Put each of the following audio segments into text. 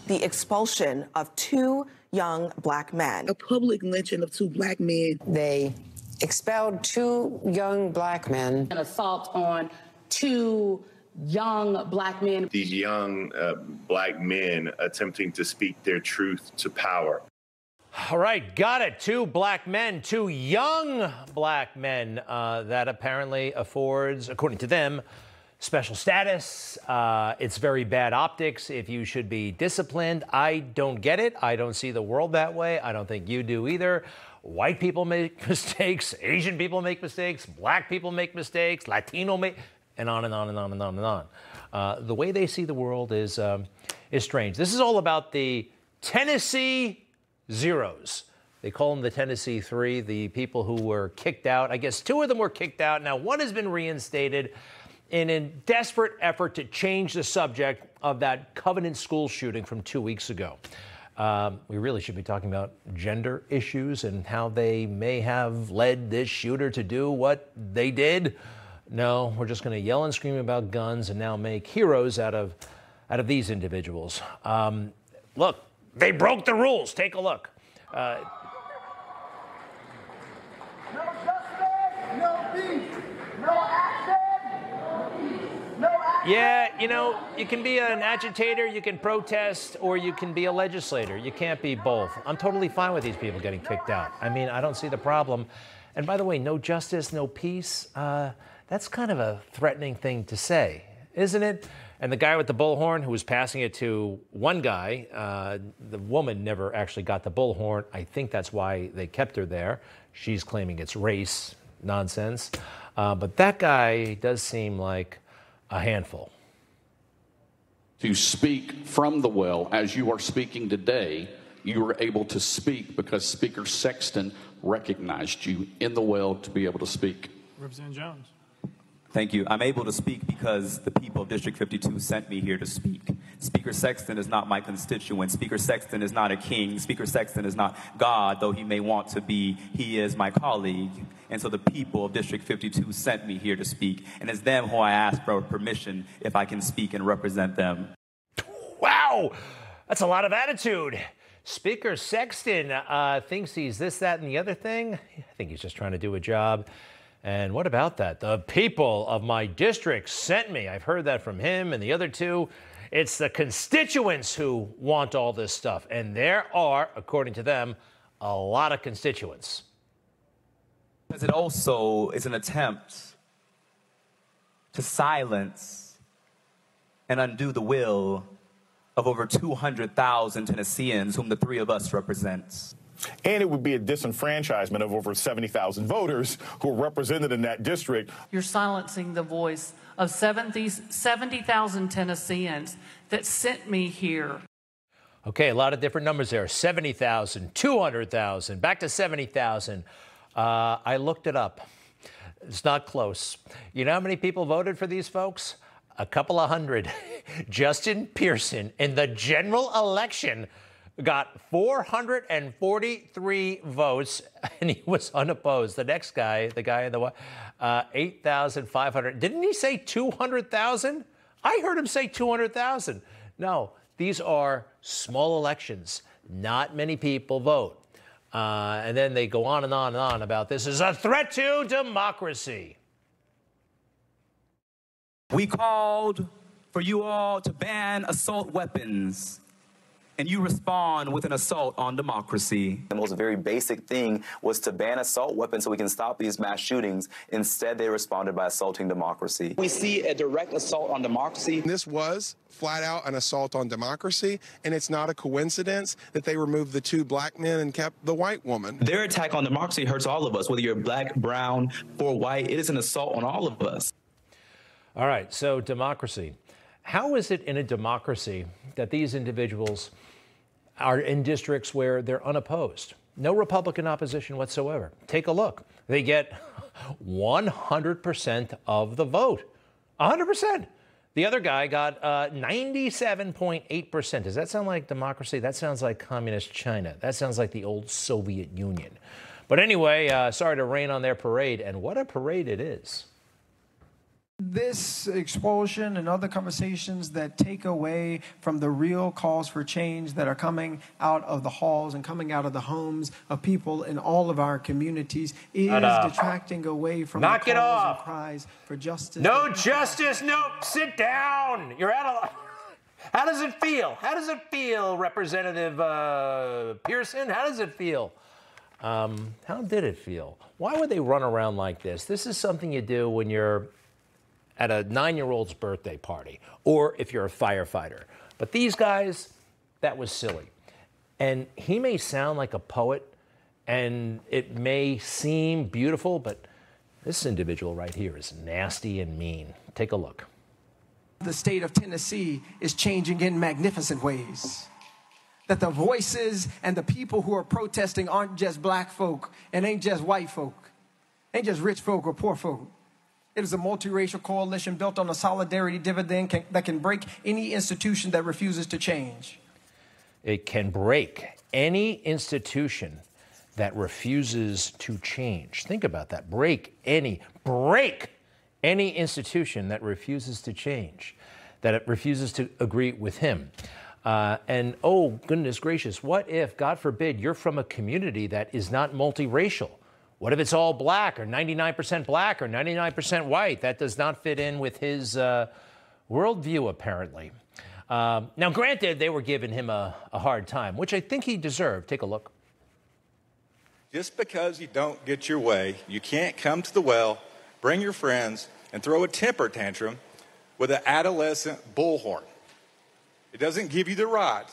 the expulsion of two young black men. A public lynching of two black men. They expelled two young black men. An assault on two young black men. These young black men attempting to speak their truth to power. All right, got it. Two black men, two young black men. That apparently affords, according to them, special status. It's very bad optics if you should be disciplined. I don't get it. I don't see the world that way. I don't think you do either. White people make mistakes. Asian people make mistakes. Black people make mistakes. Latino make, and on and on and on and on and on. The way they see the world is strange. This is all about the Tennessee Zeros. They call them the Tennessee Three, the people who were kicked out. I guess two of them were kicked out. Now one has been reinstated in a desperate effort to change the subject of that Covenant school shooting from 2 weeks ago. We really should be talking about gender issues and how they may have led this shooter to do what they did. No, we're just going to yell and scream about guns and now make heroes out of these individuals. Look, they broke the rules. Take a look. No justice, no peace, no action, no action. Yeah, you know, you can be an agitator, you can protest, or you can be a legislator. You can't be both. I'm totally fine with these people getting kicked out. I mean, I don't see the problem. And by the way, no justice, no peace, that's kind of a threatening thing to say, isn't it? And the guy with the bullhorn who was passing it to one guy, the woman never actually got the bullhorn. I think that's why they kept her there. She's claiming it's race nonsense. But that guy does seem like a handful. To speak from the well, as you are speaking today, you were able to speak because Speaker Sexton recognized you in the well to be able to speak. Representative Jones. Thank you. I'm able to speak because the people of District 52 sent me here to speak. Speaker Sexton is not my constituent. Speaker Sexton is not a king. Speaker Sexton is not God, though he may want to be. He is my colleague. And so the people of District 52 sent me here to speak. And it's them who I ask for permission if I can speak and represent them. Wow, that's a lot of attitude. Speaker Sexton thinks he's this, that, and the other thing. I think he's just trying to do a job. And what about that? The people of my district sent me. I've heard that from him and the other two. It's the constituents who want all this stuff. And there are, according to them, a lot of constituents. Because it also is an attempt to silence and undo the will of over 200,000 Tennesseans whom the three of us represent. And it would be a disenfranchisement of over 70,000 voters who are represented in that district. You're silencing the voice of 70,000 Tennesseans that sent me here. Okay, a lot of different numbers there. 70,000, 200,000, back to 70,000. I looked it up. It's not close. You know how many people voted for these folks? A couple of hundred. Justin Pearson in the general election got 443 votes, and he was unopposed. The next guy, the guy in the 8,500. Didn't he say 200,000? I heard him say 200,000. No, these are small elections. Not many people vote. And then they go on and on and on about this is a threat to democracy. We called for you all to ban assault weapons, and you respond with an assault on democracy. The most very basic thing was to ban assault weapons so we can stop these mass shootings. Instead, they responded by assaulting democracy. We see a direct assault on democracy. This was flat out an assault on democracy, and it's not a coincidence that they removed the two black men and kept the white woman. Their attack on democracy hurts all of us, whether you're black, brown, or white. It is an assault on all of us. All right, so democracy. How is it in a democracy that these individuals are in districts where they're unopposed? No Republican opposition whatsoever. Take a look. They get 100% of the vote. 100%. The other guy got 97.8%. Does that sound like democracy? That sounds like communist China. That sounds like the old Soviet Union. But anyway, sorry to rain on their parade, and what a parade it is. This expulsion and other conversations that take away from the real calls for change that are coming out of the halls and coming out of the homes of people in all of our communities is detracting away from the calls and cries for justice. No justice, no, sit down. You're out of... How does it feel? How does it feel, Representative Pearson? How does it feel? How did it feel? Why would they run around like this? This is something you do when you're at a 9-year-old's birthday party, or if you're a firefighter. But these guys, that was silly. And he may sound like a poet, and it may seem beautiful, but this individual right here is nasty and mean. Take a look. The state of Tennessee is changing in magnificent ways. That the voices and the people who are protesting aren't just black folk and ain't just white folk, ain't just rich folk or poor folk. It is a multiracial coalition built on a solidarity dividend that can break any institution that refuses to change. It can break any institution that refuses to change. Think about that. Break any institution that refuses to change, that it refuses to agree with him. And oh, goodness gracious, what if, God forbid, you're from a community that is not multiracial? What if it's all black or 99% black or 99% white? That does not fit in with his worldview, apparently. Now, granted, they were giving him a hard time, which I think he deserved. Take a look. Just because you don't get your way, you can't come to the well, bring your friends, and throw a temper tantrum with an adolescent bullhorn. It doesn't give you the right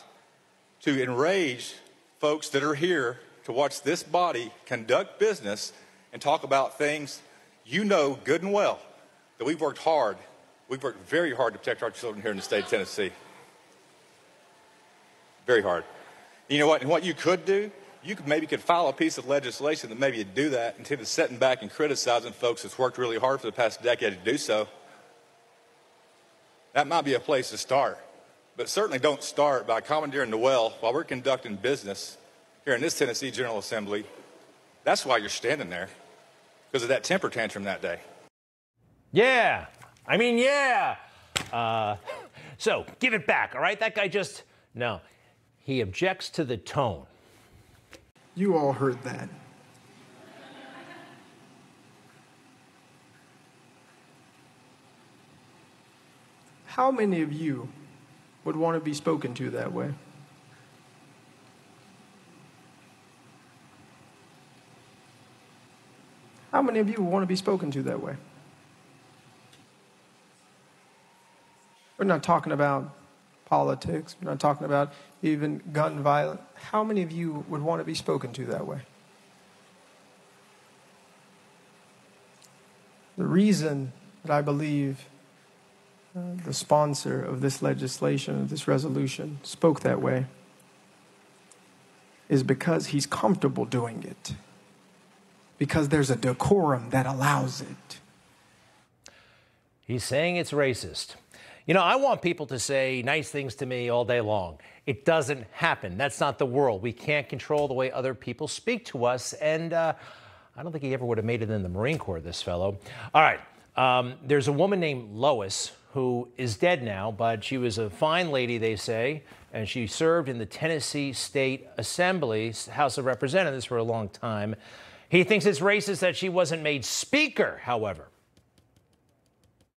to enrage folks that are here to watch this body conduct business and talk about things you know good and well that we've worked very hard to protect our children here in the state of Tennessee. Very hard. You know what? And what you could do, you could file a piece of legislation that maybe you'd do that instead of sitting back and criticizing folks that's worked really hard for the past decade to do so. That might be a place to start. But certainly don't start by commandeering the well while we're conducting business here in this Tennessee General Assembly. That's why you're standing there, because of that temper tantrum that day. Yeah. I mean, yeah. So give it back, all right? That guy just, no. He objects to the tone. You all heard that. How many of you would want to be spoken to that way? How many of you would want to be spoken to that way? We're not talking about politics. We're not talking about even gun violence. How many of you would want to be spoken to that way? The reason that I believe the sponsor of this legislation, of this resolution, spoke that way is because he's comfortable doing it. Because there's a decorum that allows it. He's saying it's racist. You know, I want people to say nice things to me all day long. It doesn't happen. That's not the world. We can't control the way other people speak to us. And I don't think he ever would have made it in the Marine Corps, this fellow. All right. There's a woman named Lois who is dead now, but she was a fine lady, they say, and she served in the Tennessee State Assembly, House of Representatives, for a long time. He thinks it's racist that she wasn't made speaker, however.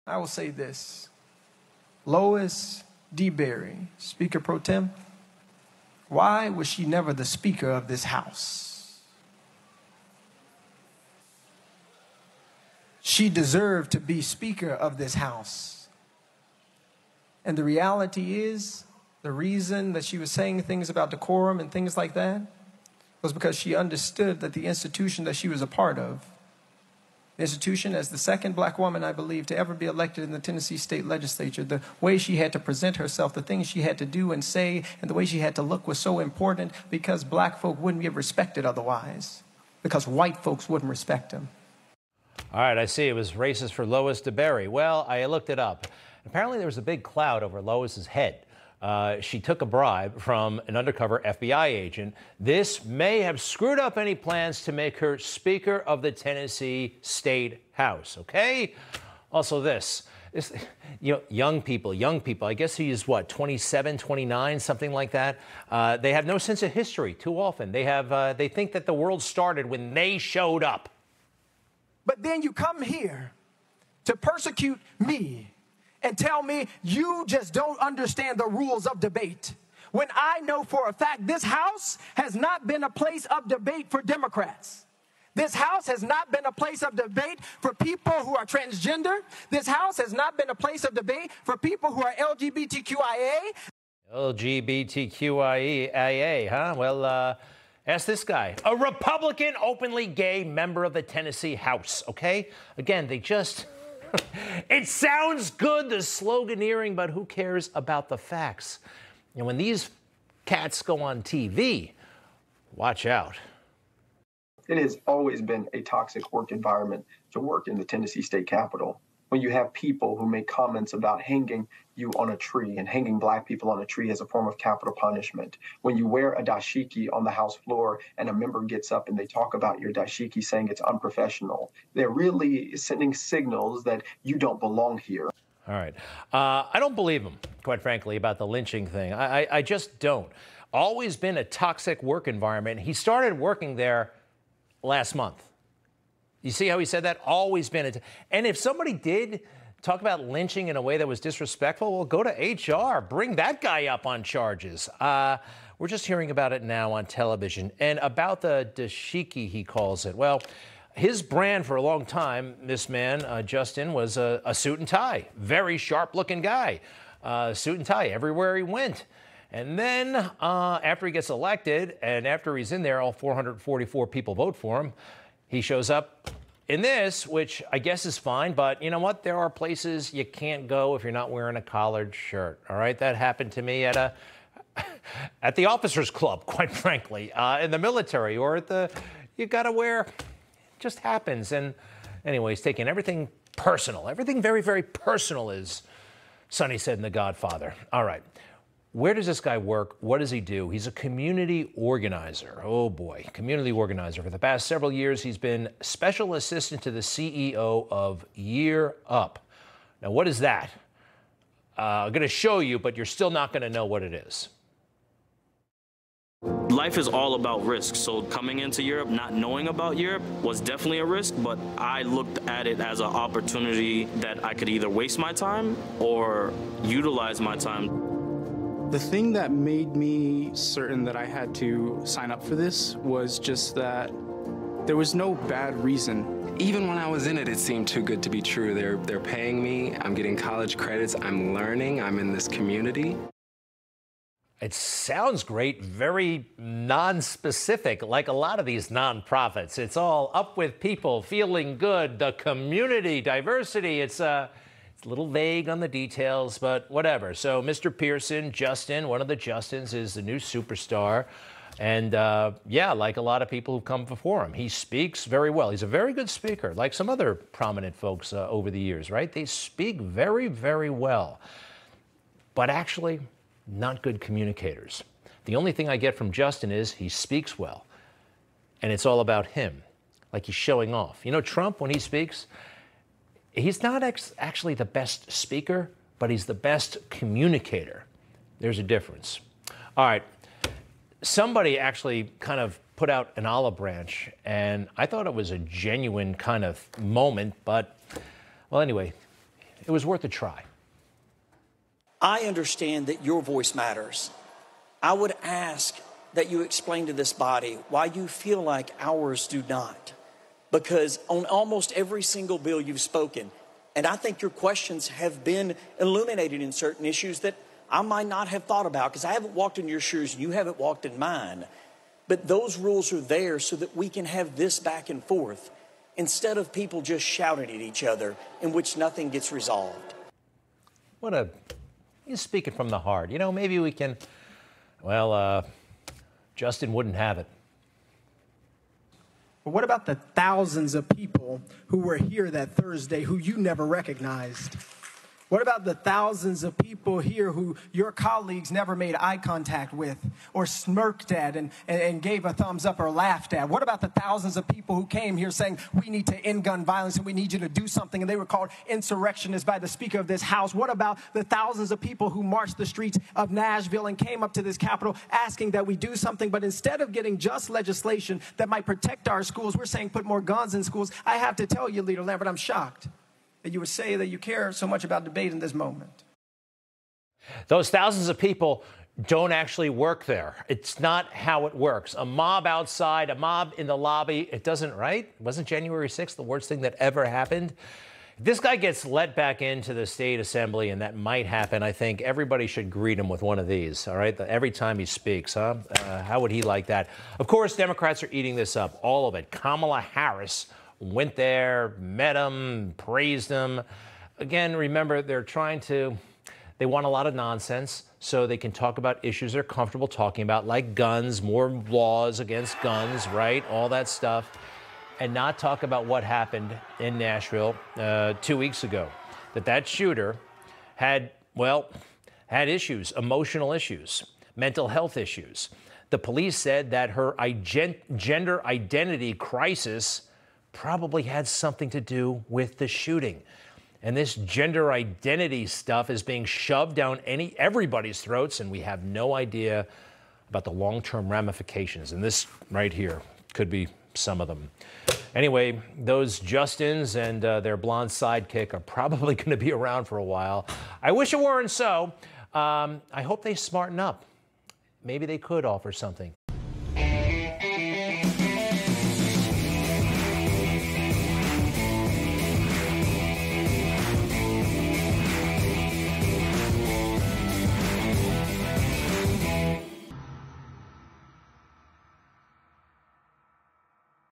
I will say this. Lois DeBerry, Speaker Pro Tem, why was she never the Speaker of this House? She deserved to be Speaker of this House. And the reality is, the reason that she was saying things about decorum and things like that was because she understood that the institution that she was a part of, the institution as the second black woman, I believe, to ever be elected in the Tennessee State Legislature, the way she had to present herself, the things she had to do and say, and the way she had to look was so important because black folk wouldn't be respected otherwise, because white folks wouldn't respect them. All right, I see it was racist for Lois DeBerry. Well, I looked it up. Apparently there was a big cloud over Lois's head. She took a bribe from an undercover FBI agent. This may have screwed up any plans to make her Speaker of the Tennessee State House, okay? Also this, young people, I guess he's what, 27, 29, something like that. They have no sense of history too often. They think that the world started when they showed up. But then you come here to persecute me and tell me you just don't understand the rules of debate, when I know for a fact this House has not been a place of debate for Democrats. This House has not been a place of debate for people who are transgender. This House has not been a place of debate for people who are LGBTQIA. LGBTQIA, huh? Well, ask this guy, a Republican, openly gay member of the Tennessee House, okay? Again, they just, it sounds good, the sloganeering, but who cares about the facts? And when these cats go on TV, watch out. It has always been a toxic work environment to work in the Tennessee State Capitol. When you have people who make comments about hanging you on a tree and hanging black people on a tree as a form of capital punishment. When you wear a dashiki on the House floor and a member gets up and they talk about your dashiki saying it's unprofessional, they're really sending signals that you don't belong here. All right. I don't believe him, quite frankly, about the lynching thing. I just don't. Always been a toxic work environment. He started working there last month. You see how he said that? Always been. And if somebody did talk about lynching in a way that was disrespectful, well, go to HR. Bring that guy up on charges. We're just hearing about it now on television. And about the dashiki, he calls it. Well, his brand for a long time, this man, Justin, was a suit and tie. Very sharp-looking guy. Suit and tie everywhere he went. And then after he gets elected and after he's in there, all 444 people vote for him, he shows up in this, which I guess is fine. But you know what? There are places you can't go if you're not wearing a collared shirt. All right. That happened to me at the officers club, quite frankly, in the military, or at you got to wear, it just happens. And anyway, he's taking everything personal. Everything very, very personal, as Sonny said in The Godfather. All right. Where does this guy work? What does he do? He's a community organizer. Oh, boy, community organizer. For the past several years, he's been special assistant to the CEO of Year Up. Now, what is that? I'm going to show you, but you're still not going to know what it is. Life is all about risk. So coming into Europe, not knowing about Europe was definitely a risk, but I looked at it as an opportunity that I could either waste my time or utilize my time. The thing that made me certain that I had to sign up for this was just that there was no bad reason. Even when I was in it, it seemed too good to be true. They're paying me, I'm getting college credits, I'm learning, I'm in this community. It sounds great, very non-specific, like a lot of these nonprofits. It's all up with people, feeling good, the community, diversity. It's a little vague on the details, but whatever. So Mr. Pearson, Justin, one of the Justins, is the new superstar. And yeah, like a lot of people who've come before him, he speaks very well. He's a very good speaker, like some other prominent folks over the years, right? They speak very, very well, but actually not good communicators. The only thing I get from Justin is he speaks well, and it's all about him, like he's showing off. You know, Trump, when he speaks, he's not actually the best speaker, but he's the best communicator. There's a difference. All right. Somebody actually kind of put out an olive branch, and I thought it was a genuine kind of moment, but, well, anyway, it was worth a try. I understand that your voice matters. I would ask that you explain to this body why you feel like ours do not. Because on almost every single bill you've spoken, and I think your questions have been illuminated in certain issues that I might not have thought about because I haven't walked in your shoes and you haven't walked in mine. But those rules are there so that we can have this back and forth instead of people just shouting at each other in which nothing gets resolved. He's speaking from the heart. You know, maybe we can, well, Justin wouldn't have it. But what about the thousands of people who were here that Thursday who you never recognized? What about the thousands of people here who your colleagues never made eye contact with or smirked at and gave a thumbs up or laughed at? What about the thousands of people who came here saying, we need to end gun violence and we need you to do something, and they were called insurrectionists by the Speaker of this House? What about the thousands of people who marched the streets of Nashville and came up to this Capitol asking that we do something, but instead of getting just legislation that might protect our schools, we're saying put more guns in schools? I have to tell you, Leader Lambert, I'm shocked that you would say that you care so much about debate in this moment. Those thousands of people don't actually work there. It's not how it works. A mob outside, a mob in the lobby, it doesn't, right? Wasn't January 6th the worst thing that ever happened? If this guy gets let back into the state assembly, and that might happen, I think everybody should greet him with one of these, all right? Every time he speaks, huh? How would he like that? Of course, Democrats are eating this up, all of it. Kamala Harris went there, met him, praised him. Again, remember, they want a lot of nonsense so they can talk about issues they're comfortable talking about, like guns, more laws against guns, right? All that stuff. And not talk about what happened in Nashville 2 weeks ago. That shooter had issues, emotional issues, mental health issues. The police said that her gender identity crisis probably had something to do with the shooting. And this gender identity stuff is being shoved down everybody's throats, and we have no idea about the long-term ramifications. And this right here could be some of them. Anyway, those Justins and their blonde sidekick are probably going to be around for a while. I wish it weren't so. I hope they smarten up. Maybe they could offer something.